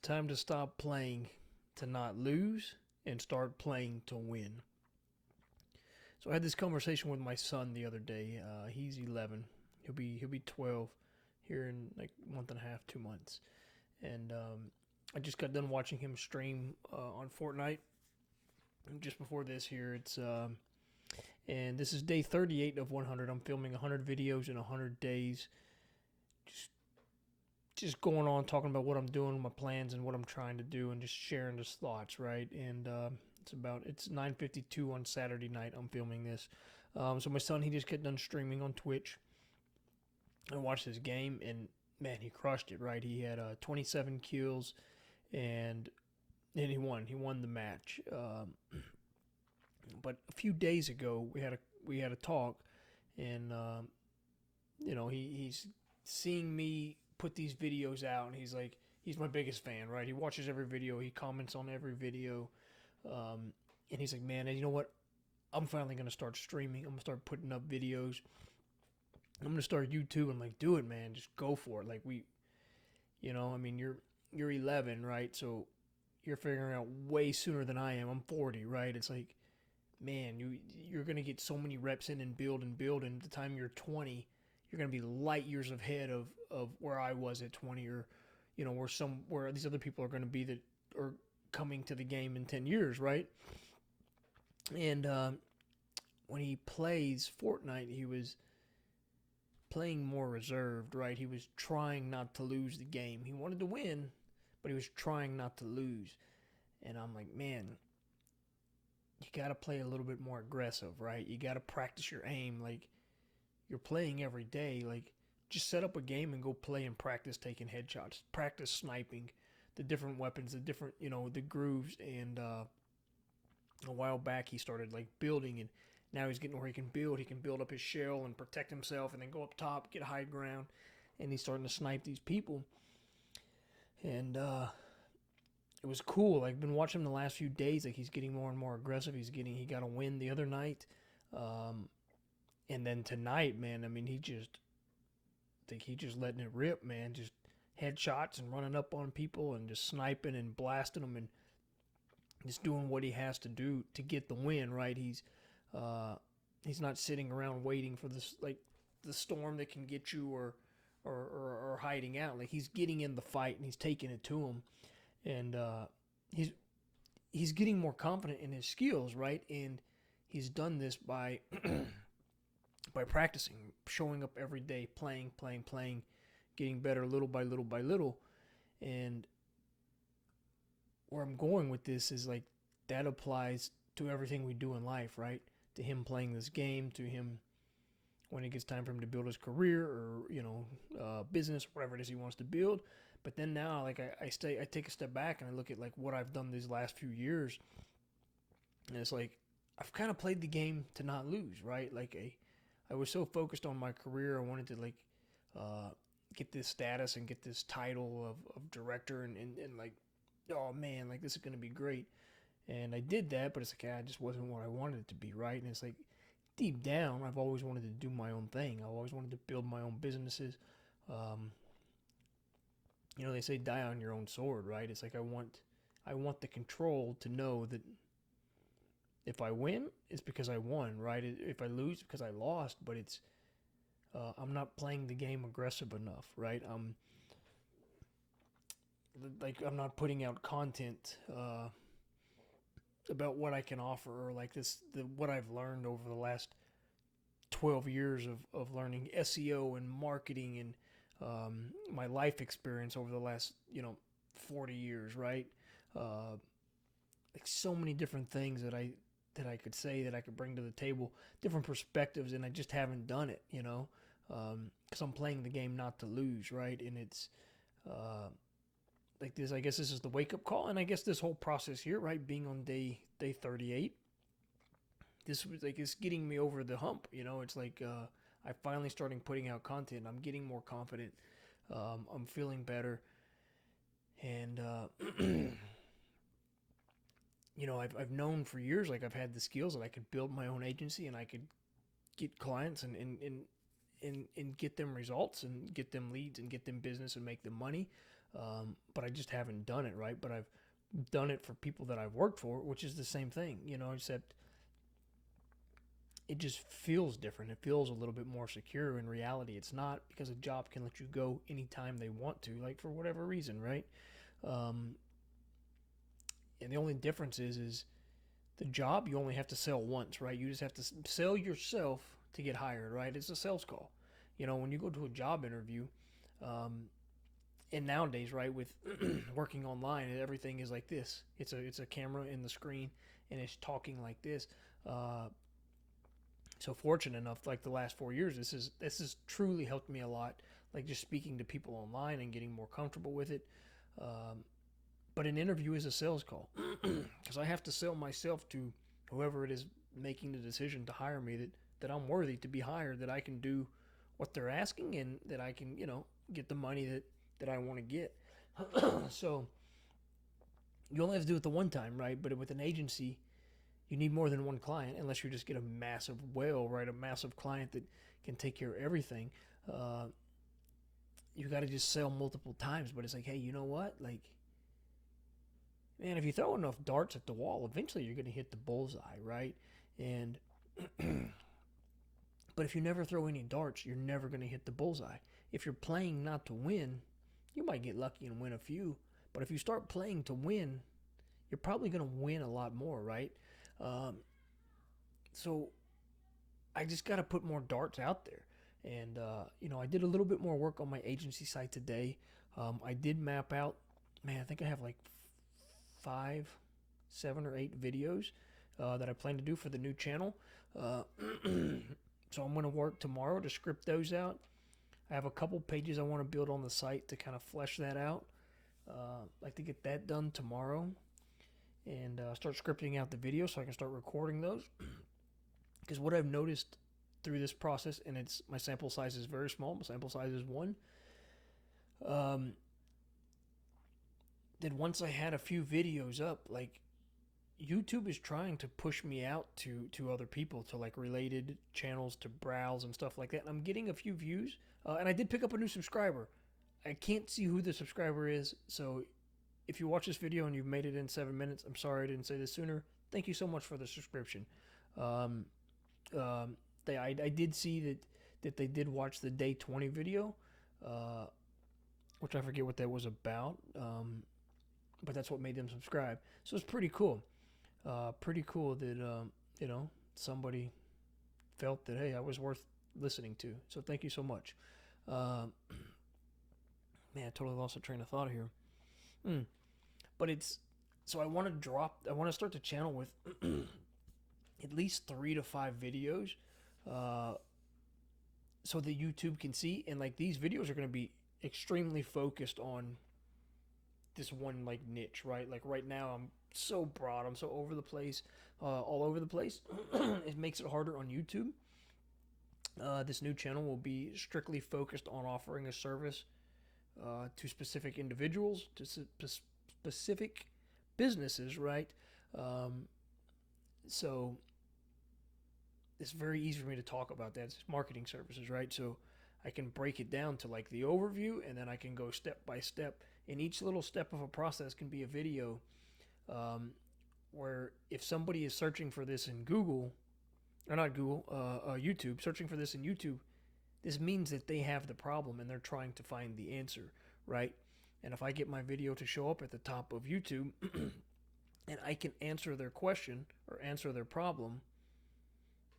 time to stop playing to not lose and start playing to win. So I had this conversation with my son the other day. He's 11. He'll be 12 here in like a month and a half, 2 months. And I just got done watching him stream on Fortnite. Just before this here, and this is day 38 of 100. I'm filming 100 videos in 100 days. Just just going on talking about what I'm doing, my plans, and what I'm trying to do, and just sharing his thoughts, right? And it's 9:52 on Saturday night. I'm filming this. So my son, he just got done streaming on Twitch. I watched his game, and man, he crushed it, right? He had 27 kills, and he won. He won the match. But a few days ago, we had a talk, and he's seeing me put these videos out, and he's my biggest fan, right? He watches every video, he comments on every video, and he's like, man, you know what? I'm finally gonna start streaming. I'm gonna start putting up videos. I'm gonna start YouTube. I'm like, do it, man. Just go for it. Like I mean, you're 11, right? So you're figuring out way sooner than I am. I'm 40, right? It's like, man, you're gonna get so many reps in and build and build, and the time you're 20, you're gonna be light years ahead of where I was at 20, or where these other people are gonna be that are coming to the game in 10 years, right? And when he plays Fortnite, he was playing more reserved, right? He was trying not to lose the game. He wanted to win, but he was trying not to lose. And I'm like, man, you got to play a little bit more aggressive, right? You got to practice your aim. Like, you're playing every day. Like, just set up a game and go play and practice taking headshots, practice sniping the different weapons, the different, the grooves. And a while back, he started like building, and now he's getting where he can build. He can build up his shell and protect himself, and then go up top, get high ground, and he's starting to snipe these people. And it was cool. I've been watching him the last few days. Like, he's getting more and more aggressive. He got a win the other night, and then tonight, man. I mean, he just letting it rip, man. Just headshots and running up on people and just sniping and blasting them and just doing what he has to do to get the win, right? He's not sitting around waiting for this, like, the storm that can get you, or hiding out. Like, he's getting in the fight and he's taking it to him, and he's getting more confident in his skills, right? And he's done this by by practicing, showing up every day, playing, getting better little by little by little. And where I'm going with this is, like, that applies to everything we do in life, right? To him playing this game, to him when it gets time for him to build his career, or business, whatever it is he wants to build. But then now, like, I take a step back and I look at, like, what I've done these last few years, and it's like, I've kind of played the game to not lose, right? Like, I was so focused on my career. I wanted to, like, uh, get this status and get this title of director, and like, oh man, like, this is gonna be great. And I did that, but it's like, I just wasn't what I wanted it to be, right? And it's like, deep down, I've always wanted to do my own thing. I always wanted to build my own businesses. Um, they say die on your own sword, right? It's like, I want the control to know that if I win, it's because I won, right? If I lose, it's because I lost. But I'm not playing the game aggressive enough, right? I'm not putting out content about what I can offer, or like what I've learned over the last 12 years of learning SEO and marketing, and my life experience over the last 40 years, right? Like, so many different things that I could say, that I could bring to the table, different perspectives, and I just haven't done it, because I'm playing the game not to lose, right? And it's uh, like this. I guess this is the wake up call, and I guess this whole process here, right, being on day 38, this was like, it's getting me over the hump. It's like, I finally starting putting out content. I'm getting more confident. I'm feeling better, and I've known for years, like, I've had the skills that I could build my own agency, and I could get clients, and get them results, and get them leads, and get them business, and make them money. but I just haven't done it, right? But I've done it for people that I've worked for, which is the same thing, except it just feels different. It feels a little bit more secure. In reality, it's not, because a job can let you go anytime they want to, like for whatever reason, right? Um, and the only difference is the job, you only have to sell once, right? You just have to sell yourself to get hired, right? It's a sales call. When you go to a job interview, um, and nowadays, right, with working online, everything is like this. It's a camera in the screen, and it's talking like this. Uh, so fortunate enough, like the last 4 years, this has truly helped me a lot. Like just speaking to people online and getting more comfortable with it. Um, but an interview is a sales call, because I have to sell myself to whoever it is making the decision to hire me, that I'm worthy to be hired, that I can do what they're asking, and that I can get the money that I want to get. So you only have to do it the one time, right? But with an agency, you need more than one client, unless you just get a massive whale, right? A massive client that can take care of everything. Uh, you got to just sell multiple times. But it's like, hey, you know what? Like, man, if you throw enough darts at the wall, eventually you're going to hit the bullseye, right? And but if you never throw any darts, you're never going to hit the bullseye. If you're playing not to win, you might get lucky and win a few. But if you start playing to win, you're probably going to win a lot more, right? Um, so I just got to put more darts out there. And, I did a little bit more work on my agency site today. I did map out, man, I think I have like 7 or 8 videos that I plan to do for the new channel. Uh, so I'm going to work tomorrow to script those out. I have a couple pages I want to build on the site to kind of flesh that out. I'd like to get that done tomorrow, and start scripting out the video so I can start recording those. Because what I've noticed through this process, and my sample size is very small, my sample size is 1, um, that once I had a few videos up, like YouTube is trying to push me out to other people, to like related channels to browse and stuff like that. And I'm getting a few views, and I did pick up a new subscriber. I can't see who the subscriber is, so if you watch this video and you've made it in 7 minutes, I'm sorry I didn't say this sooner. Thank you so much for the subscription. Um, I did see that they did watch the day 20 video, uh, which I forget what that was about, but that's what made them subscribe. So it's pretty cool. Pretty cool that somebody felt that, hey, I was worth listening to. So thank you so much. Man, I totally lost a train of thought here. But it's so I want to start the channel with at least 3 to 5 videos, so that YouTube can see. And like these videos are going to be extremely focused on this one like niche, right? Like right now I'm so broad, I'm so over the place, all over the place. It makes it harder on YouTube. This new channel will be strictly focused on offering a service to specific individuals, to specific businesses, right? So it's very easy for me to talk about that. It's marketing services, right? So I can break it down to like the overview, and then I can go step by step. And each little step of a process can be a video, where if somebody is searching for this in Google, or not Google, YouTube, searching for this in YouTube, this means that they have the problem and they're trying to find the answer, right? And if I get my video to show up at the top of YouTube and I can answer their question or answer their problem,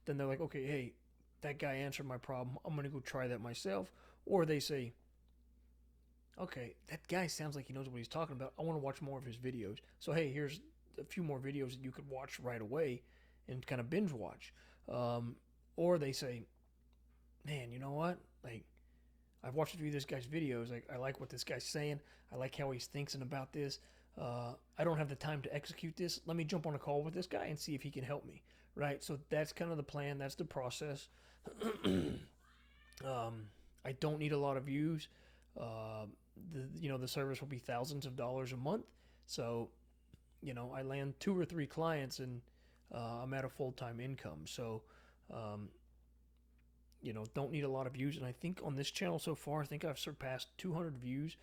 then they're like, okay, hey, that guy answered my problem. I'm going to go try that myself. Or they say, okay, that guy sounds like he knows what he's talking about. I want to watch more of his videos. So, hey, here's a few more videos that you could watch right away and kind of binge watch. Or they say, man, you know what? Like, I've watched a few of this guy's videos. Like, I like what this guy's saying. I like how he's thinking about this. I don't have the time to execute this. Let me jump on a call with this guy and see if he can help me. Right? So that's kind of the plan. That's the process. I don't need a lot of views. The service will be thousands of dollars a month. So, I land 2 or 3 clients and I'm at a full-time income. So, don't need a lot of views. And I think on this channel so far, I think I've surpassed 200 views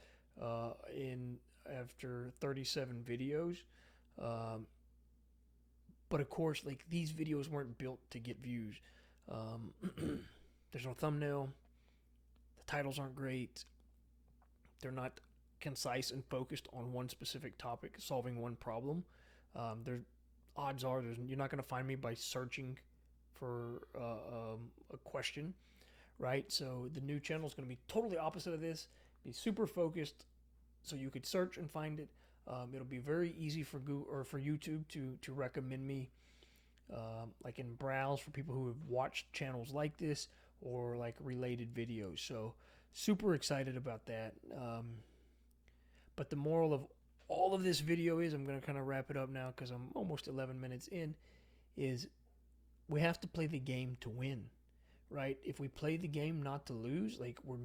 in after 37 videos. Um, but of course, like these videos weren't built to get views. Um, there's no thumbnail. The titles aren't great. They're not concise and focused on one specific topic, solving one problem. There's odds are you're not going to find me by searching for a question, right? So the new channel is going to be totally opposite of this. Be super focused, so you could search and find it. It'll be very easy for Google or for YouTube to recommend me, like in browse for people who have watched channels like this or like related videos. So super excited about that. But the moral of all of this video is, I'm going to kind of wrap it up now because I'm almost 11 minutes in, is we have to play the game to win, right? If we play the game not to lose, like we're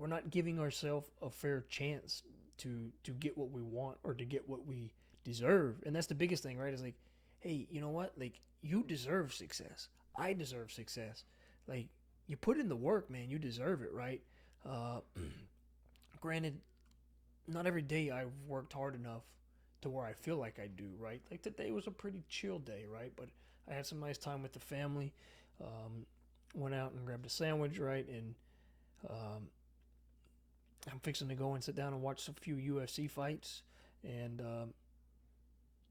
not giving ourselves a fair chance to get what we want or to get what we deserve. And that's the biggest thing, right? Is like, hey, you know what? Like, you deserve success. I deserve success. Like, you put in the work, man. You deserve it, right? Uh, Granted, not every day I've worked hard enough to where I feel like I do, right? Like today was a pretty chill day, right? But I had some nice time with the family. Um, Went out and grabbed a sandwich, right? And um, I'm fixing to go and sit down and watch a few UFC fights and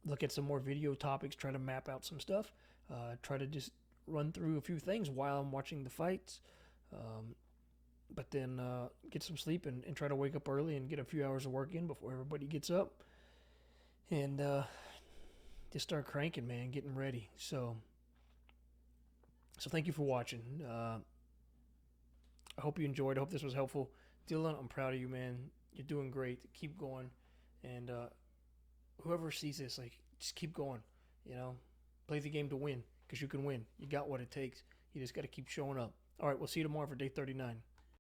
look at some more video topics, try to map out some stuff, try to just run through a few things while I'm watching the fights. But then get some sleep and try to wake up early and get a few hours of work in before everybody gets up. And just start cranking, man, getting ready. So thank you for watching. I hope you enjoyed. I hope this was helpful. Dylan, I'm proud of you, man. You're doing great. Keep going. And whoever sees this, like, just keep going. You know, play the game to win because you can win. You got what it takes. You just got to keep showing up. All right, we'll see you tomorrow for day 39.